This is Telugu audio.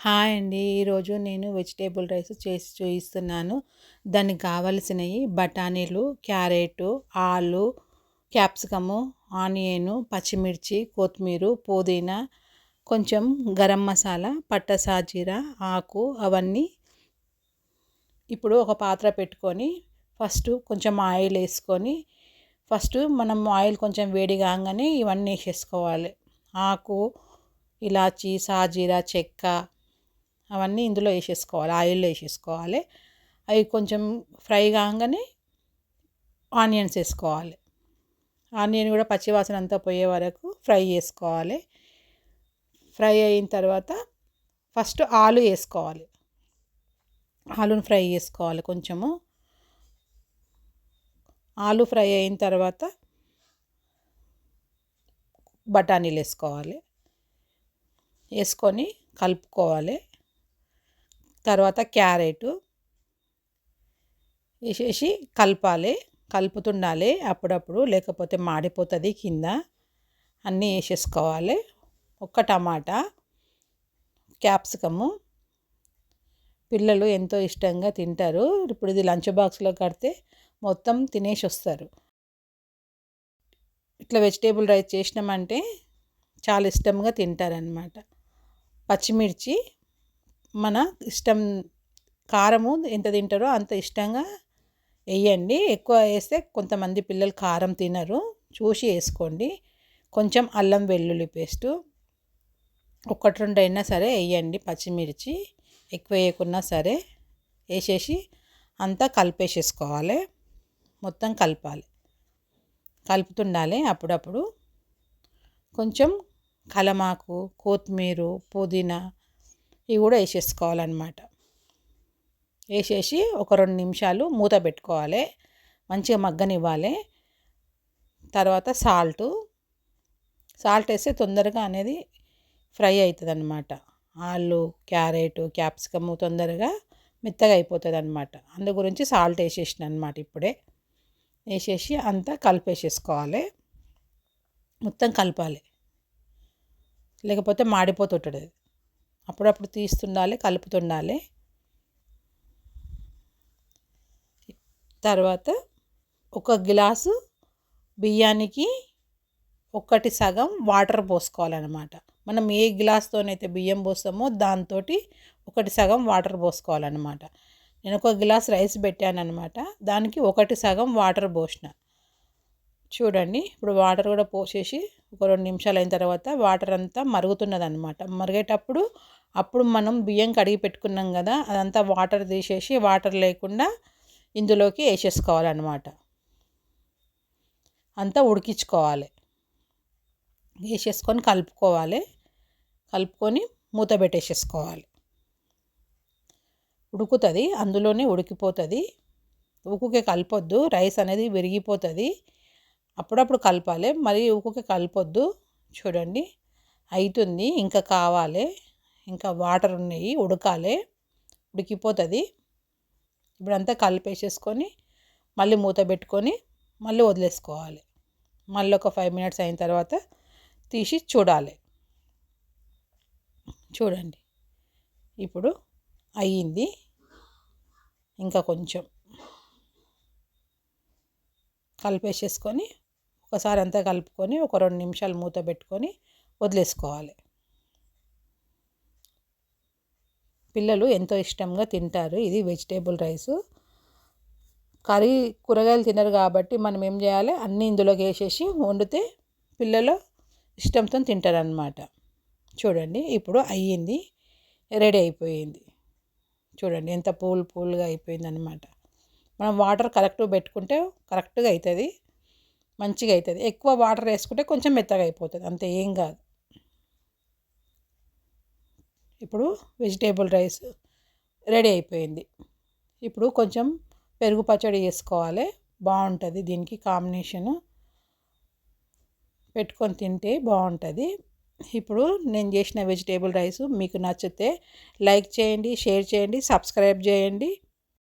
హాయ్ అండి. ఈరోజు నేను వెజిటేబుల్ రైస్ చేసి చూపిస్తున్నాను. దానికి కావాల్సినవి బఠానీలు, క్యారెటు, ఆలు, క్యాప్సికము, ఆనియను, పచ్చిమిర్చి, కొత్తిమీర, పుదీనా, కొంచెం గరం మసాలా, పట్ట సాజీరా ఆకు అవన్నీ. ఇప్పుడు ఒక పాత్ర పెట్టుకొని ఫస్ట్ కొంచెం ఆయిల్ వేసుకొని మనం ఆయిల్ కొంచెం వేడి కాగానే ఇవన్నీ వేసేసుకోవాలి. ఆకు, ఇలాచి, సాజీరా, చెక్క అవన్నీ ఇందులో వేసేసుకోవాలి, ఆయిల్లో వేసేసుకోవాలి. అవి కొంచెం ఫ్రై కాగానే ఆనియన్స్ వేసుకోవాలి. ఆనియన్ కూడా పచ్చివాసన అంతా పోయే వరకు ఫ్రై చేసుకోవాలి. ఫ్రై అయిన తర్వాత ఫస్ట్ ఆలు వేసుకోవాలి. ఆలుని ఫ్రై చేసుకోవాలి. కొంచెము ఆలు ఫ్రై అయిన తర్వాత బఠానీలు వేసుకోవాలి. వేసుకొని కలుపుకోవాలి. తర్వాత క్యారెట్ వేసేసి కలపాలి. కలుపుతుండాలి అప్పుడప్పుడు, లేకపోతే మాడిపోతుంది కింద. అన్నీ వేసేసుకోవాలి. ఒక్క టమాటా, క్యాప్సికము పిల్లలు ఎంతో ఇష్టంగా తింటారు. ఇప్పుడు ఇది లంచ్ బాక్స్లో కడితే మొత్తం తినేసి వస్తారు. ఇట్లా వెజిటేబుల్ రైస్ చేసినామంటే చాలా ఇష్టంగా తింటారనమాట. పచ్చిమిర్చి మన ఇష్టం, కారము ఎంత తింటారో అంత ఇష్టంగా వేయండి. ఎక్కువ వేస్తే కొంతమంది పిల్లలు కారం తినరు, చూసి వేసుకోండి. కొంచెం అల్లం వెల్లుల్లి పేస్టు ఒకటి రెండు అయినా సరే వేయండి. పచ్చిమిర్చి ఎక్కువ వేయకున్నా సరే వేసేసి అంతా కలిపేసేసుకోవాలి. మొత్తం కలపాలి, కలుపుతుండాలి. అప్పుడప్పుడు కొంచెం కలమాకు, కొత్తిమీర, పుదీనా ఇవి కూడా వేసేసుకోవాలన్నమాట. వేసేసి ఒక 2 నిమిషాలు మూత పెట్టుకోవాలి, మంచిగా మగ్గనివ్వాలి. తర్వాత సాల్ట్ వేస్తే తొందరగా అనేది ఫ్రై అవుతుంది అన్నమాట. ఆలు, క్యారెట్, క్యాప్సికము తొందరగా మెత్తగా అయిపోతుంది అన్నమాట. అందు గురించి సాల్ట్ వేసేసిన అన్నమాట. ఇప్పుడే వేసేసి అంతా కలిపేసేసుకోవాలి. మొత్తం కలపాలి, లేకపోతే మాడిపోతుంటుంది. అప్పుడప్పుడు తీస్తుండాలి, కలుపుతుండాలి. తర్వాత ఒక గ్లాసు బియ్యానికి 1/2 వాటర్ పోసుకోవాలన్నమాట. మనం ఏ గ్లాస్తోనైతే బియ్యం పోస్తామో దాంతో 1/2 వాటర్ పోసుకోవాలన్నమాట. నేను 1 గ్లాస్ రైస్ పెట్టానన్నమాట, దానికి 1/2 వాటర్ పోసిన. చూడండి, ఇప్పుడు వాటర్ కూడా పోసేసి ఒక 2 నిమిషాలు అయిన తర్వాత వాటర్ అంతా మరుగుతున్నది అన్నమాట. మరిగేటప్పుడు మనం బియ్యం కడిగి పెట్టుకున్నాం కదా, అదంతా వాటర్ తీసేసి వాటర్ లేకుండా ఇందులోకి వేసేసుకోవాలన్నమాట. అంతా ఉడికించుకోవాలి. వేసేసుకొని కలుపుకోవాలి. కలుపుకొని మూత పెట్టేసేసుకోవాలి. ఉడుకుతుంది, అందులోనే ఉడికిపోతుంది. ఊకుకే కలపొద్దు, రైస్ అనేది విరిగిపోతుంది. అప్పుడప్పుడు కలపాలి, మరి ఊకుకే కలపొద్దు. చూడండి, అవుతుంది, ఇంకా కావాలి, ఇంకా వాటర్ ఉన్నాయి, ఉడకాలి, ఉడికిపోతుంది. ఇప్పుడంతా కలిపేసేసుకొని మళ్ళీ మూత పెట్టుకొని మళ్ళీ వదిలేసుకోవాలి. మళ్ళీ ఒక 5 మినిట్స్ అయిన తర్వాత తీసి చూడాలి. చూడండి, ఇప్పుడు అయ్యింది. ఇంకా కొంచెం కలిపేసేసుకొని ఒకసారి అంతా కలుపుకొని ఒక 2 నిమిషాలు మూత పెట్టుకొని వదిలేసుకోవాలి. పిల్లలు ఎంతో ఇష్టంగా తింటారు. ఇది వెజిటేబుల్ రైసు. కర్రీ కూరగాయలు తినరు కాబట్టి మనం ఏం చేయాలి, అన్నీ ఇందులోకి వేసేసి వండితే పిల్లలు ఇష్టంతో తింటారనమాట. చూడండి, ఇప్పుడు అయ్యింది, రెడీ అయిపోయింది. చూడండి ఎంత పూలుగా అయిపోయింది అనమాట. మనం వాటర్ కరెక్ట్గా పెట్టుకుంటే కరెక్ట్గా అవుతుంది, మంచిగా అవుతుంది. ఎక్కువ వాటర్ వేసుకుంటే కొంచెం మెత్తగా అయిపోతుంది, అంతే, ఏం కాదు. ఇప్పుడు వెజిటేబుల్ రైస్ రెడీ అయిపోయింది. ఇప్పుడు కొంచెం పెరుగు పచ్చడి చేసుకోవాలి, బాగుంటుంది. దీనికి కాంబినేషను పెట్టుకొని తింటే బాగుంటుంది. ఇప్పుడు నేను చేసిన వెజిటేబుల్ రైస్ మీకు నచ్చితే లైక్ చేయండి, షేర్ చేయండి, సబ్స్క్రైబ్ చేయండి.